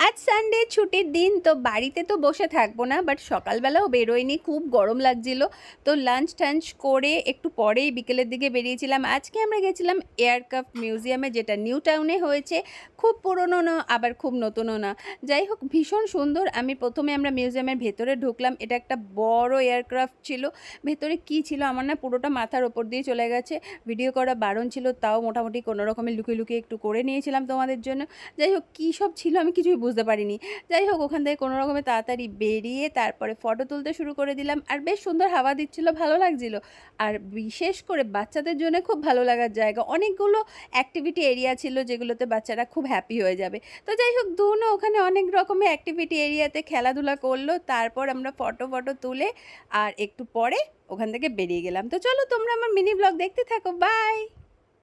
আজ সানডে ছুটির দিন, তো বাড়িতে তো বসে থাকবো না, বাট সকালবেলাও বেরোয়নি, খুব গরম লাগছিল। তো লাঞ্চ টাঞ্চ করে একটু পরেই বিকেলের দিকে বেরিয়েছিলাম। আজকে আমরা গেছিলাম এয়ারক্রাফট মিউজিয়ামে, যেটা নিউ টাউনে হয়েছে। খুব পুরনো না, আবার খুব নতুনও না। যাই হোক, ভীষণ সুন্দর। প্রথমে আমরা মিউজিয়ামের ভেতরে ঢুকলাম। এটা একটা বড় এয়ারক্রাফট ছিল। ভেতরে কি ছিল আমার না পুরোটা মাথার ওপর দিয়ে চলে গেছে। ভিডিও করা বারণ ছিল, তাও মোটামুটি কোনো রকমে লুকিয়ে লুকিয়ে একটু করে নিয়েছিলাম তোমাদের জন্য। যাই হোক, কী সব ছিল আমি কিছুই বুঝতে পারিনি। যাই হোক, ওখান থেকে কোনো রকমে তাড়াতাড়ি বেরিয়ে তারপরে ফটো তুলতে শুরু করে দিলাম। আর বেশ সুন্দর হাওয়া দিচ্ছিল, ভালো লাগছিল। আর বিশেষ করে বাচ্চাদের জন্য খুব ভালো লাগার জায়গা। অনেকগুলো অ্যাক্টিভিটি এরিয়া ছিল যেগুলোতে বাচ্চারা খুব হ্যাপি হয়ে যাবে। তো যাই হোক, দুনো ওখানে অনেক রকমের অ্যাক্টিভিটি এরিয়াতে খেলাধুলা করলো। তারপর আমরা ফটো তুলে আর একটু পরে ওখান থেকে বেরিয়ে গেলাম। তো চলো, তোমরা আমার মিনি ব্লগ দেখতে থাকো। বাই।